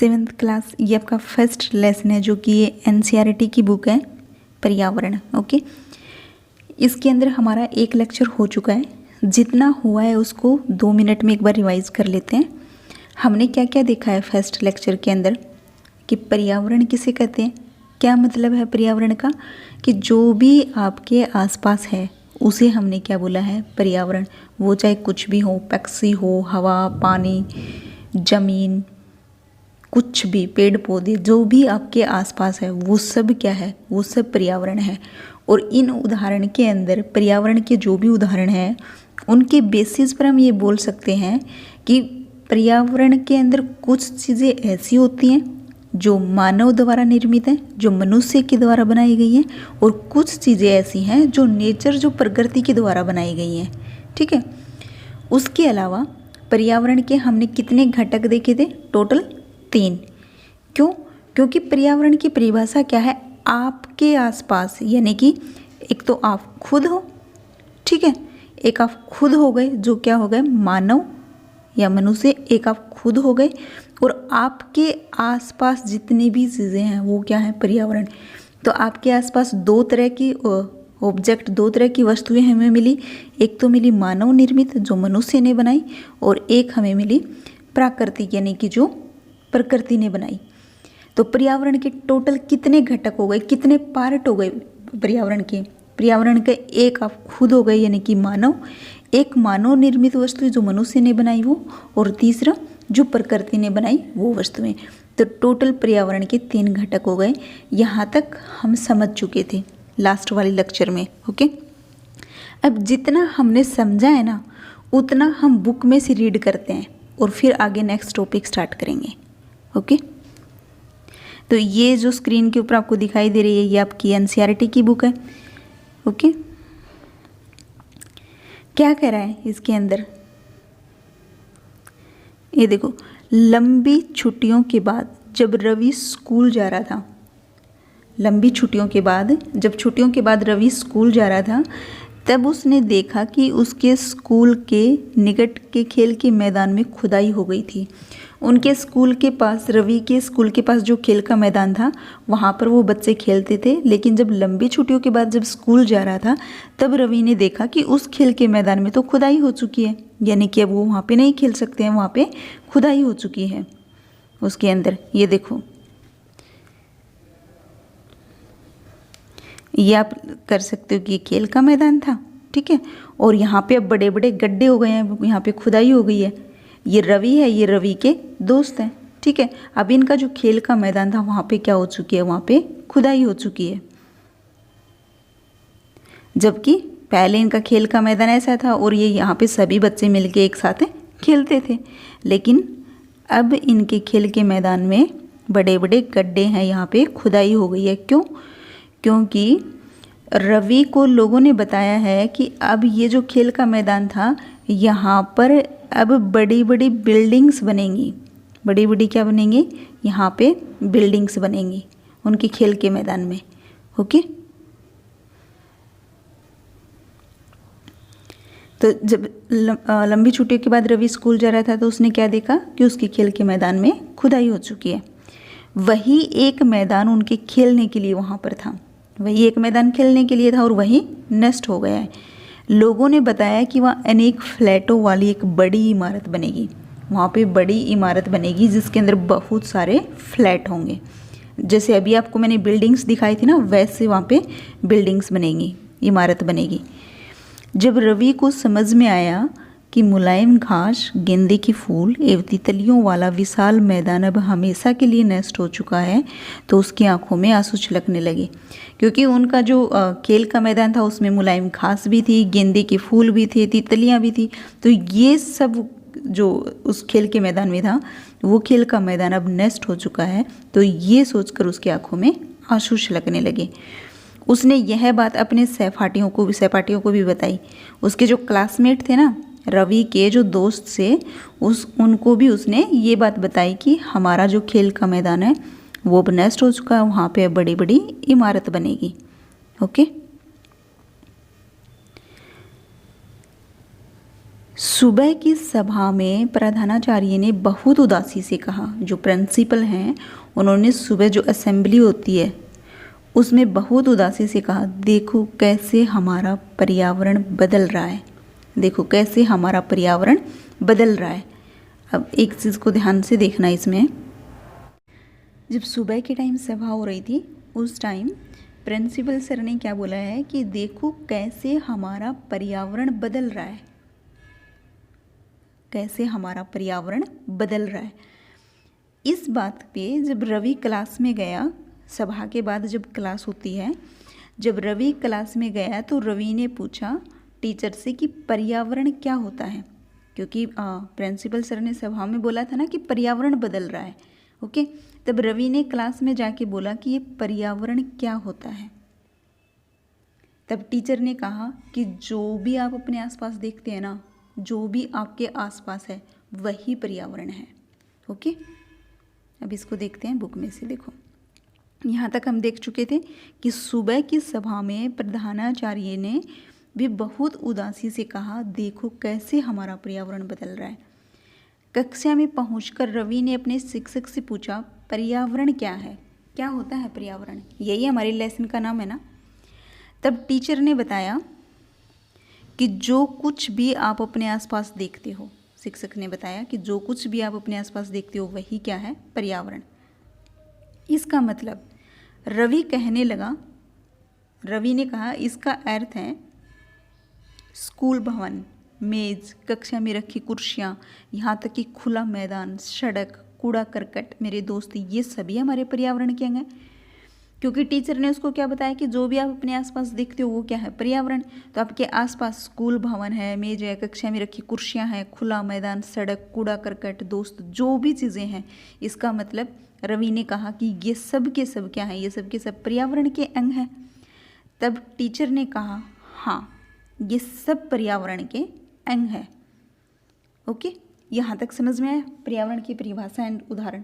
Seventh class ये आपका first lesson है जो कि ये एनसीईआरटी की बुक है पर्यावरण। ओके, इसके अंदर हमारा एक लेक्चर हो चुका है। जितना हुआ है उसको 2 मिनट में एक बार रिवाइज कर लेते हैं। हमने क्या क्या देखा है फर्स्ट लेक्चर के अंदर कि पर्यावरण किसे कहते हैं, क्या मतलब है पर्यावरण का, कि जो भी आपके आसपास है उसे हमने क्या बोला है पर्यावरण। वो चाहे कुछ भी हो, पक्षी हो, हवा, पानी, जमीन, कुछ भी, पेड़ पौधे, जो भी आपके आसपास है वो सब क्या है, वो सब पर्यावरण है। और इन उदाहरण के अंदर पर्यावरण के जो भी उदाहरण हैं उनके बेसिस पर हम ये बोल सकते हैं कि पर्यावरण के अंदर कुछ चीज़ें ऐसी होती हैं जो मानव द्वारा निर्मित हैं, जो मनुष्य के द्वारा बनाई गई हैं, और कुछ चीज़ें ऐसी हैं जो नेचर, जो प्रकृति के द्वारा बनाई गई हैं। ठीक है, उसके अलावा पर्यावरण के हमने कितने घटक देखे थे, टोटल 3। क्यों? क्योंकि पर्यावरण की परिभाषा क्या है, आपके आसपास, यानी कि एक तो आप खुद हो, ठीक है, एक आप खुद हो गए जो क्या हो गए मानव या मनुष्य, एक आप खुद हो गए, और आपके आसपास जितनी भी चीज़ें हैं वो क्या है पर्यावरण। तो आपके आसपास 2 तरह की ऑब्जेक्ट, 2 तरह की वस्तुएं हमें मिली। एक तो मिली मानव निर्मित जो मनुष्य ने बनाई, और एक हमें मिली प्राकृतिक यानी कि जो प्रकृति ने बनाई। तो पर्यावरण के टोटल कितने घटक हो गए, कितने पार्ट हो गए पर्यावरण के। पर्यावरण के एक आप खुद हो गए यानी कि मानव, एक मानव निर्मित वस्तु जो मनुष्य ने बनाई वो, और तीसरा जो प्रकृति ने बनाई वो वस्तुएं। तो टोटल पर्यावरण के 3 घटक हो गए। यहाँ तक हम समझ चुके थे लास्ट वाले लेक्चर में। ओके, अब जितना हमने समझा है ना उतना हम बुक में से रीड करते हैं और फिर आगे नेक्स्ट टॉपिक स्टार्ट करेंगे। ओके, तो ये जो स्क्रीन के ऊपर आपको दिखाई दे रही है ये आपकी एनसीईआरटी की बुक है। ओके, क्या कह रहा है इसके अंदर, ये देखो, लंबी छुट्टियों के बाद जब रवि स्कूल जा रहा था, लंबी छुट्टियों के बाद, जब छुट्टियों के बाद रवि स्कूल जा रहा था तब उसने देखा कि उसके स्कूल के निकट के खेल के मैदान में खुदाई हो गई थी। उनके स्कूल के पास, रवि के स्कूल के पास जो खेल का मैदान था वहाँ पर वो बच्चे खेलते थे, लेकिन जब लंबी छुट्टियों के बाद जब स्कूल जा रहा था तब रवि ने देखा कि उस खेल के मैदान में तो खुदाई हो चुकी है, यानी कि अब वो वहाँ पे नहीं खेल सकते हैं, वहाँ पे खुदाई हो चुकी है उसके अंदर। ये देखो, ये आप कर सकते हो कि ये खेल का मैदान था, ठीक है, और यहाँ पे अब बड़े बड़े गड्ढे हो गए हैं, यहाँ पे खुदाई हो गई है। ये रवि है, ये रवि के दोस्त हैं, ठीक है। अब इनका जो खेल का मैदान था वहाँ पे क्या हो चुकी है, वहाँ पे खुदाई हो चुकी है। जबकि पहले इनका खेल का मैदान ऐसा था और ये यहाँ पे सभी बच्चे मिलके एक साथ खेलते थे, लेकिन अब इनके खेल के मैदान में बड़े बड़े गड्ढे हैं, यहाँ पे खुदाई हो गई है। क्यों? क्योंकि रवि को लोगों ने बताया है कि अब ये जो खेल का मैदान था यहाँ पर अब बड़ी बड़ी बिल्डिंग्स बनेंगी। बड़ी बड़ी क्या बनेंगी, यहाँ पे बिल्डिंग्स बनेंगी उनके खेल के मैदान में। ओके, तो जब लंबी छुट्टियों के बाद रवि स्कूल जा रहा था तो उसने क्या देखा कि उसके खेल के मैदान में खुदाई हो चुकी है। वही एक मैदान उनके खेलने के लिए वहाँ पर था, वही एक मैदान खेलने के लिए था और वही नष्ट हो गया है। लोगों ने बताया कि वहाँ अनेक फ्लैटों वाली एक बड़ी इमारत बनेगी, वहाँ पे बड़ी इमारत बनेगी जिसके अंदर बहुत सारे फ्लैट होंगे। जैसे अभी आपको मैंने बिल्डिंग्स दिखाई थी ना, वैसे वहाँ पे बिल्डिंग्स बनेगी, इमारत बनेगी। जब रवि को समझ में आया कि मुलायम घास, गेंदे के फूल एवं तितलियों वाला विशाल मैदान अब हमेशा के लिए नष्ट हो चुका है तो उसकी आंखों में आंसू छलकने लगे। क्योंकि उनका जो खेल का मैदान था उसमें मुलायम घास भी थी, गेंदे के फूल भी थे, तितलियां भी थी, तो ये सब जो उस खेल के मैदान में था वो खेल का मैदान अब नष्ट हो चुका है। तो ये सोचकर उसकी आंखों में आंसू छलकने लगे। उसने यह बात अपने सहपाठियों को भी बताई। उसके जो क्लासमेट थे ना, रवि के जो दोस्त से, उनको भी उसने ये बात बताई कि हमारा जो खेल का मैदान है वो अब नष्ट हो चुका है, वहाँ पे बड़ी बड़ी इमारत बनेगी। ओके, सुबह की सभा में प्रधानाचार्य ने बहुत उदासी से कहा, जो प्रिंसिपल हैं उन्होंने सुबह जो असेंबली होती है उसमें बहुत उदासी से कहा, देखो कैसे हमारा पर्यावरण बदल रहा है, देखो कैसे हमारा पर्यावरण बदल रहा है। अब एक चीज़ को ध्यान से देखना, इसमें जब सुबह के टाइम सभा हो रही थी उस टाइम प्रिंसिपल सर ने क्या बोला है कि देखो कैसे हमारा पर्यावरण बदल रहा है, कैसे हमारा पर्यावरण बदल रहा है। इस बात पे जब रवि क्लास में गया, सभा के बाद जब क्लास होती है, जब रवि क्लास में गया तो रवि ने पूछा टीचर से कि पर्यावरण क्या होता है, क्योंकि प्रिंसिपल सर ने सभा में बोला था ना कि पर्यावरण बदल रहा है। ओके, तब रवि ने क्लास में जाके बोला कि ये पर्यावरण क्या होता है। तब टीचर ने कहा कि जो भी आप अपने आसपास देखते हैं ना, जो भी आपके आसपास है वही पर्यावरण है। ओके, अब इसको देखते हैं बुक में से। देखो यहाँ तक हम देख चुके थे कि सुबह की सभा में प्रधानाचार्य ने भी बहुत उदासी से कहा, देखो कैसे हमारा पर्यावरण बदल रहा है। कक्षा में पहुंचकर रवि ने अपने शिक्षक से पूछा, पर्यावरण क्या है, क्या होता है पर्यावरण, यही हमारे लेसन का नाम है ना। तब टीचर ने बताया कि जो कुछ भी आप अपने आसपास देखते हो, शिक्षक ने बताया कि जो कुछ भी आप अपने आसपास देखते हो वही क्या है, पर्यावरण। इसका मतलब रवि कहने लगा, रवि ने कहा इसका अर्थ है स्कूल भवन, मेज, कक्षा में रखी कुर्सियाँ, यहाँ तक कि खुला मैदान, सड़क, कूड़ा करकट, मेरे दोस्त, ये सभी हमारे पर्यावरण के अंग हैं। क्योंकि टीचर ने उसको क्या बताया कि जो भी आप अपने आसपास देखते हो वो क्या है, पर्यावरण। तो आपके आसपास स्कूल भवन है, मेज है, कक्षा में रखी कुर्सियाँ हैं, खुला मैदान, सड़क, कूड़ा करकट, दोस्त, जो भी चीज़ें हैं, इसका मतलब रवि ने कहा कि ये सब के सब क्या हैं, ये सब के सब पर्यावरण के अंग हैं। तब टीचर ने कहा हाँ, ये सब पर्यावरण के अंग है। ओके, यहाँ तक समझ में आया पर्यावरण की परिभाषा एंड उदाहरण।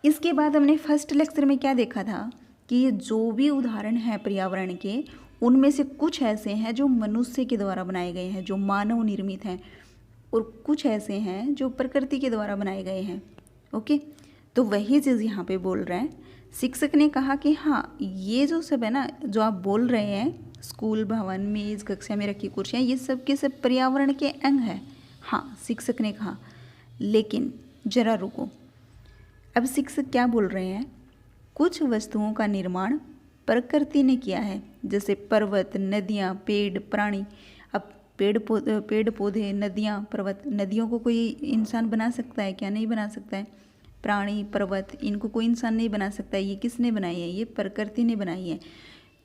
इसके बाद हमने फर्स्ट लेक्चर में क्या देखा था कि ये जो भी उदाहरण हैं पर्यावरण के, उनमें से कुछ ऐसे हैं जो मनुष्य के द्वारा बनाए गए हैं, जो मानव निर्मित हैं, और कुछ ऐसे हैं जो प्रकृति के द्वारा बनाए गए हैं। ओके, तो वही चीज़ यहाँ पे बोल रहे हैं। शिक्षक ने कहा कि हाँ, ये जो सब है ना, जो आप बोल रहे हैं, स्कूल भवन, मेज, कक्षा में रखी कुर्सियाँ, ये सब के सब पर्यावरण के अंग हैं। हाँ, शिक्षक ने कहा, लेकिन जरा रुको। अब शिक्षक क्या बोल रहे हैं, कुछ वस्तुओं का निर्माण प्रकृति ने किया है, जैसे पर्वत, नदियाँ, पेड़, प्राणी। अब पेड़ पौधे, नदियाँ, पर्वत, नदियों को कोई इंसान बना सकता है क्या? नहीं बना सकता है। प्राणी, पर्वत, इनको कोई इंसान नहीं बना सकता है। ये किसने बनाई है? ये प्रकृति ने बनाई है।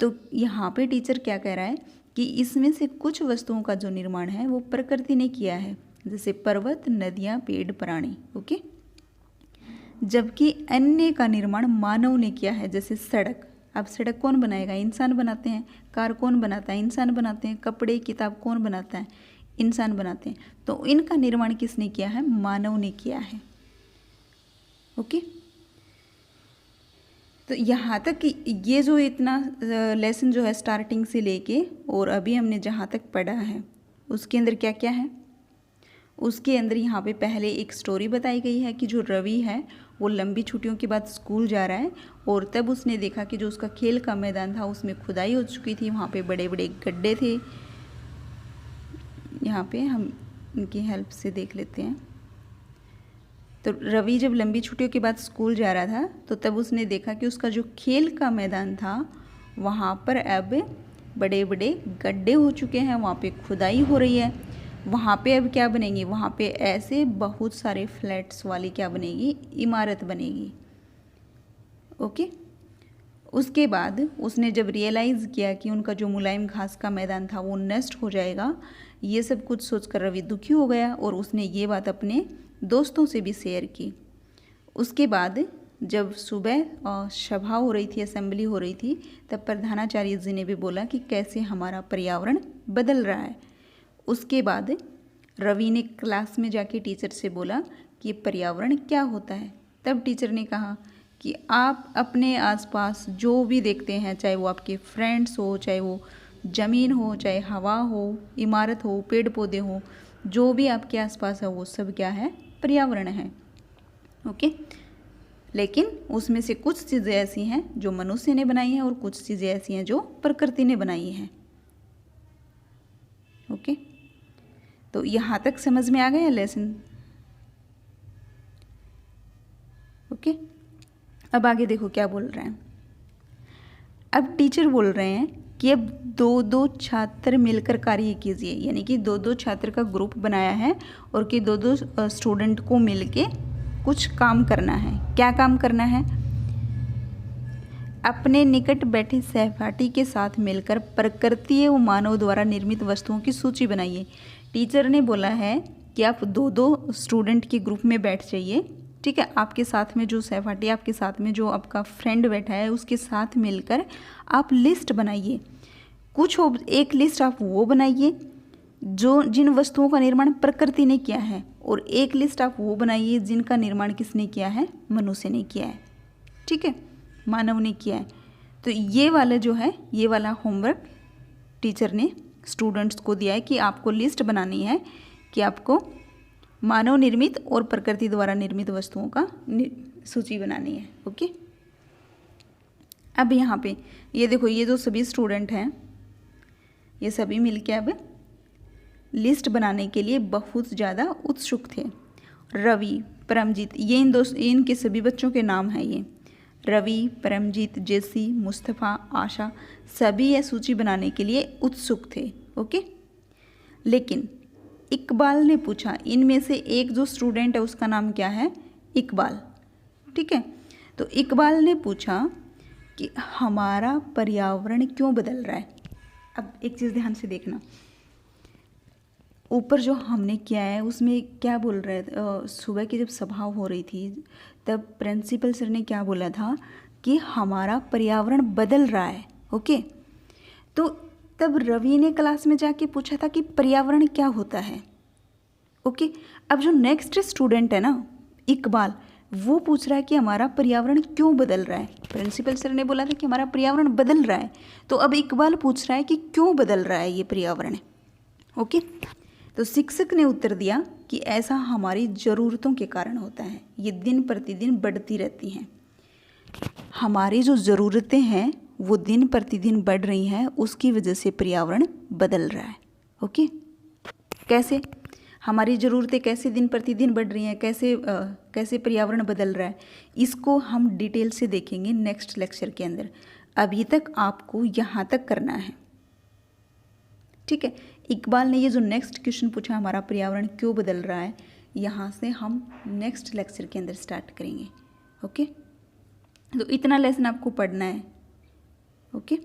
तो यहाँ पे टीचर क्या कह रहा है कि इसमें से कुछ वस्तुओं का जो निर्माण है वो प्रकृति ने किया है, जैसे पर्वत, नदियाँ, पेड़, प्राणी। ओके, जबकि अन्य का निर्माण मानव ने किया है, जैसे सड़क। अब सड़क कौन बनाएगा? इंसान बनाते हैं। कार कौन बनाता है? इंसान बनाते हैं। कपड़े, किताब कौन बनाता है? इंसान बनाते हैं। तो इनका निर्माण किसने किया है? मानव ने किया है। ओके, तो यहाँ तक ये जो इतना लेसन जो है स्टार्टिंग से लेके और अभी हमने जहाँ तक पढ़ा है उसके अंदर क्या क्या है? उसके अंदर यहाँ पे पहले एक स्टोरी बताई गई है कि जो रवि है वो लंबी छुट्टियों के बाद स्कूल जा रहा है और तब उसने देखा कि जो उसका खेल का मैदान था उसमें खुदाई हो चुकी थी, वहाँ पे बड़े बड़े गड्ढे थे। यहाँ पे हम इनकी हेल्प से देख लेते हैं। तो रवि जब लंबी छुट्टियों के बाद स्कूल जा रहा था तो तब उसने देखा कि उसका जो खेल का मैदान था वहाँ पर अब बड़े बड़े गड्ढे हो चुके हैं, वहाँ पे खुदाई हो रही है। वहाँ पे अब क्या बनेंगी? वहाँ पे ऐसे बहुत सारे फ्लैट्स वाली क्या बनेगी? इमारत बनेगी। ओके, उसके बाद उसने जब रियलाइज़ किया कि उनका जो मुलायम घास का मैदान था वो नष्ट हो जाएगा, ये सब कुछ सोचकर रवि दुखी हो गया और उसने ये बात अपने दोस्तों से भी शेयर की। उसके बाद जब सुबह सभा हो रही थी, असेंबली हो रही थी, तब प्रधानाचार्य जी ने भी बोला कि कैसे हमारा पर्यावरण बदल रहा है। उसके बाद रवि ने क्लास में जाके टीचर से बोला कि पर्यावरण क्या होता है। तब टीचर ने कहा कि आप अपने आसपास जो भी देखते हैं, चाहे वो आपके फ्रेंड्स हो, चाहे वो ज़मीन हो, चाहे हवा हो, इमारत हो, पेड़ पौधे हो, जो भी आपके आसपास है वो सब क्या है, पर्यावरण है। ओके, लेकिन उसमें से कुछ चीज़ें ऐसी हैं जो मनुष्य ने बनाई हैं और कुछ चीज़ें ऐसी हैं जो प्रकृति ने बनाई हैं। ओके, तो यहाँ तक समझ में आ गया लेसन। ओके, अब आगे देखो क्या बोल रहे हैं। अब टीचर बोल रहे हैं कि अब 2-2 छात्र मिलकर कार्य कीजिए, यानी कि 2-2 छात्र का ग्रुप बनाया है और कि 2-2 स्टूडेंट को मिलके कुछ काम करना है। क्या काम करना है? अपने निकट बैठे सहपाठी के साथ मिलकर प्रकृति व मानव द्वारा निर्मित वस्तुओं की सूची बनाइए। टीचर ने बोला है कि आप 2-2 स्टूडेंट के ग्रुप में बैठ जाइए, ठीक है। आपके साथ में जो सहपाठी, आपके साथ में जो आपका फ्रेंड बैठा है, उसके साथ मिलकर आप लिस्ट बनाइए। एक लिस्ट आप वो बनाइए जो जिन वस्तुओं का निर्माण प्रकृति ने किया है, और एक लिस्ट आप वो बनाइए जिनका निर्माण किसने किया है, मनुष्य ने किया है, ठीक है, मानव ने किया है। तो ये वाला जो है, ये वाला होमवर्क टीचर ने स्टूडेंट्स को दिया है कि आपको लिस्ट बनानी है कि आपको मानव निर्मित और प्रकृति द्वारा निर्मित वस्तुओं का सूची बनानी है। ओके, अब यहाँ पे ये देखो, ये जो सभी स्टूडेंट हैं ये सभी मिलके अब लिस्ट बनाने के लिए बहुत ज़्यादा उत्सुक थे। रवि, परमजीत, ये इनके सभी बच्चों के नाम हैं। ये रवि, परमजीत, जेसी, मुस्तफ़ा, आशा, सभी यह सूची बनाने के लिए उत्सुक थे। ओके, लेकिन इकबाल ने पूछा, इनमें से एक जो स्टूडेंट है उसका नाम क्या है, इकबाल, ठीक है। तो इकबाल ने पूछा कि हमारा पर्यावरण क्यों बदल रहा है। अब एक चीज़ ध्यान से देखना, ऊपर जो हमने किया है उसमें क्या बोल रहे थे, सुबह की जब सभा हो रही थी तब प्रिंसिपल सर ने क्या बोला था कि हमारा पर्यावरण बदल रहा है। ओके, तो तब रवि ने क्लास में जाके पूछा था कि पर्यावरण क्या होता है। ओके, अब जो नेक्स्ट स्टूडेंट है ना, इकबाल, वो पूछ रहा है कि हमारा पर्यावरण क्यों बदल रहा है। प्रिंसिपल सर ने बोला था कि हमारा पर्यावरण बदल रहा है, तो अब इकबाल पूछ रहा है कि क्यों बदल रहा है ये पर्यावरण। ओके, तो शिक्षक ने उत्तर दिया कि ऐसा हमारी ज़रूरतों के कारण होता है, ये दिन प्रतिदिन बढ़ती रहती हैं। हमारी जो ज़रूरतें हैं वो दिन प्रतिदिन बढ़ रही हैं, उसकी वजह से पर्यावरण बदल रहा है। ओके, कैसे हमारी ज़रूरतें कैसे दिन प्रतिदिन बढ़ रही हैं, कैसे पर्यावरण बदल रहा है, इसको हम डिटेल से देखेंगे नेक्स्ट लेक्चर के अंदर। अभी तक आपको यहाँ तक करना है, ठीक है। इकबाल ने ये जो नेक्स्ट क्वेश्चन पूछा, हमारा पर्यावरण क्यों बदल रहा है, यहाँ से हम नेक्स्ट लेक्चर के अंदर स्टार्ट करेंगे। ओके, तो इतना लेसन आपको पढ़ना है। ओके।